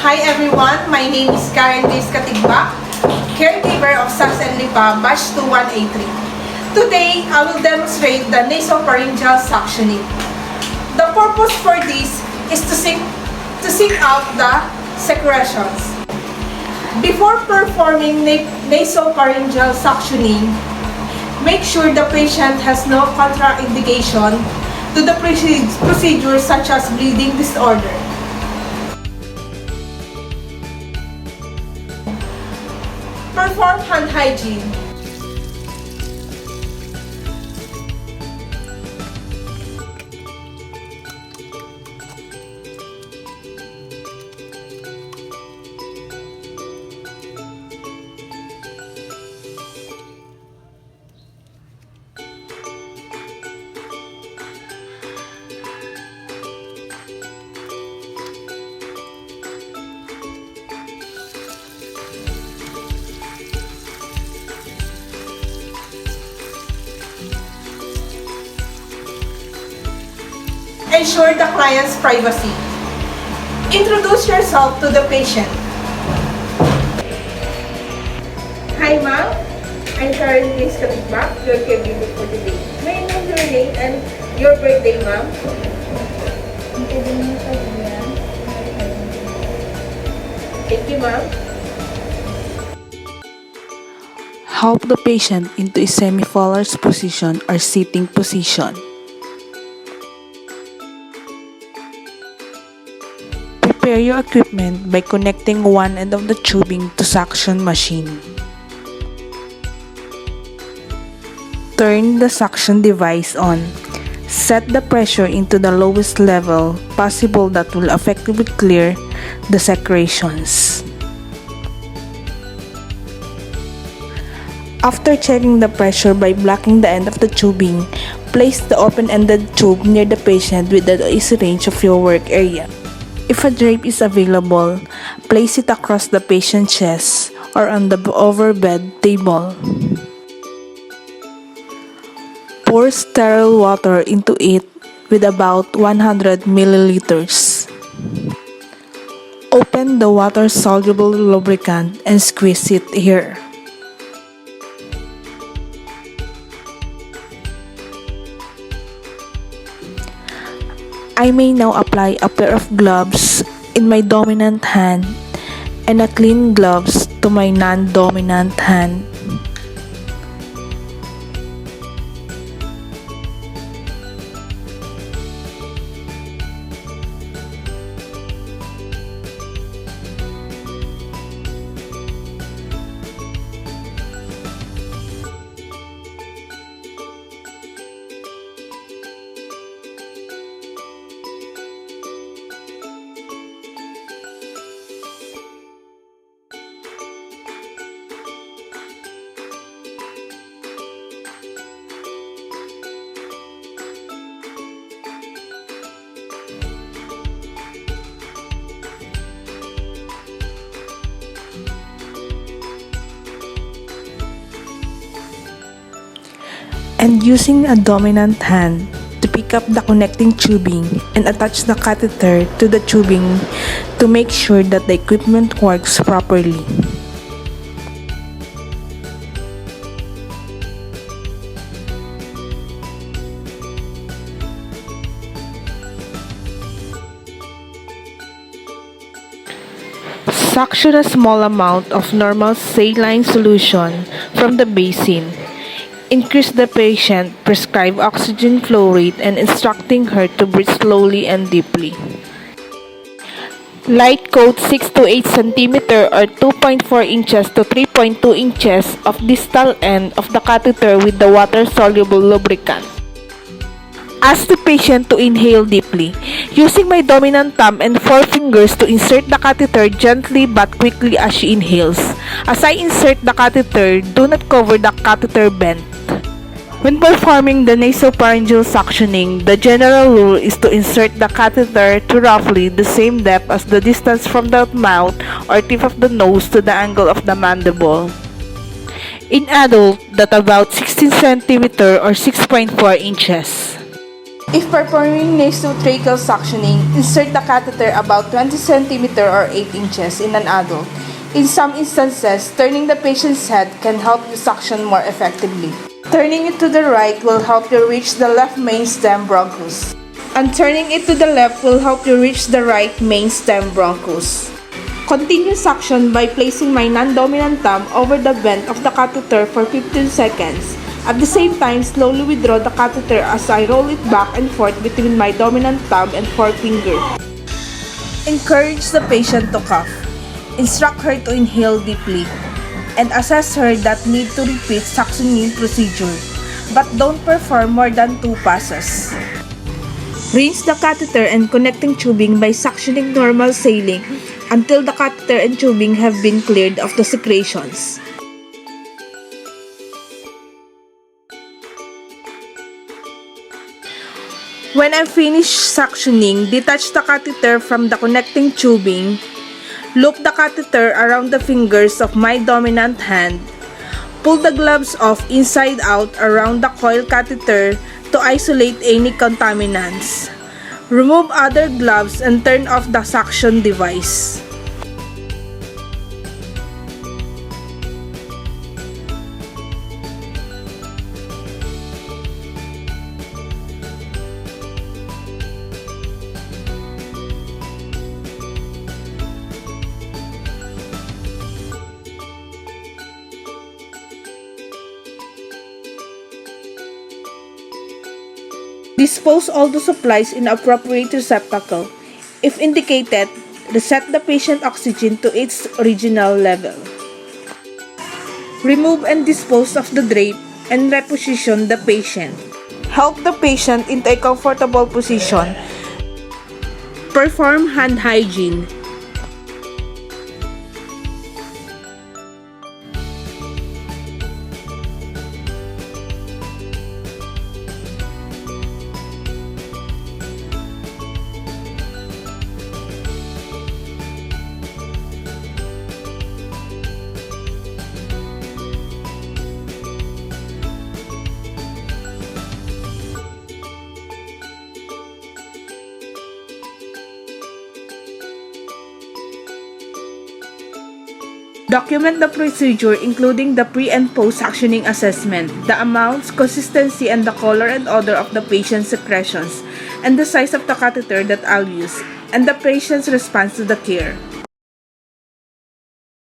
Hi everyone, my name is Karen Grace Katigba, caregiver of SAS and Lipa, batch 2183. Today, I will demonstrate the nasopharyngeal suctioning. The purpose for this is to seek out the secretions. Before performing nasopharyngeal suctioning, make sure the patient has no contraindication to the procedure such as bleeding disorder. Perform hand hygiene. Ensure the client's privacy. Introduce yourself to the patient. Hi ma'am, I'm Karen Grace Katigba, your caregiver for today. May I know your name and your birthday, ma'am? Thank you, ma'am. Help the patient into a semi-Fowler's position or sitting position. Prepare your equipment by connecting one end of the tubing to suction machine. Turn the suction device on. Set the pressure into the lowest level possible that will effectively clear the secretions. After checking the pressure by blocking the end of the tubing, place the open-ended tube near the patient within the easy range of your work area. If a drape is available, place it across the patient's chest or on the overbed table. Pour sterile water into it with about 100 milliliters. Open the water-soluble lubricant and squeeze it here. I may now apply a pair of gloves in my dominant hand and a clean gloves to my non-dominant hand. And using a dominant hand to pick up the connecting tubing and attach the catheter to the tubing to make sure that the equipment works properly. Suction a small amount of normal saline solution from the basin. Increase the patient prescribed oxygen flow rate and instructing her to breathe slowly and deeply. Light coat 6 to 8 cm or 2.4 inches to 3.2 inches of distal end of the catheter with the water-soluble lubricant. Ask the patient to inhale deeply, using my dominant thumb and forefingers to insert the catheter gently but quickly as she inhales. As I insert the catheter, do not cover the catheter vent. When performing the nasopharyngeal suctioning, the general rule is to insert the catheter to roughly the same depth as the distance from the mouth or tip of the nose to the angle of the mandible. In adult, that about 16 cm or 6.4 inches. If performing nasotracheal suctioning, insert the catheter about 20 cm or 8 inches in an adult. In some instances, turning the patient's head can help you suction more effectively. Turning it to the right will help you reach the left main stem bronchus. And turning it to the left will help you reach the right main stem bronchus. Continue suction by placing my non-dominant thumb over the vent of the catheter for 15 seconds. At the same time, slowly withdraw the catheter as I roll it back and forth between my dominant thumb and forefinger. Encourage the patient to cough. Instruct her to inhale deeply. And assess her that need to repeat suctioning procedure. But don't perform more than 2 passes. Rinse the catheter and connecting tubing by suctioning normal saline until the catheter and tubing have been cleared of the secretions. When I'm finished suctioning, detach the catheter from the connecting tubing. Loop the catheter around the fingers of my dominant hand. Pull the gloves off inside out around the coil catheter to isolate any contaminants. Remove other gloves and turn off the suction device. Dispose all the supplies in appropriate receptacle. If indicated, reset the patient oxygen to its original level. Remove and dispose of the drape and reposition the patient. Help the patient into a comfortable position. Perform hand hygiene. Document the procedure including the pre- and post-suctioning assessment, the amounts, consistency, and the color and odor of the patient's secretions, and the size of the catheter that I'll use, and the patient's response to the care.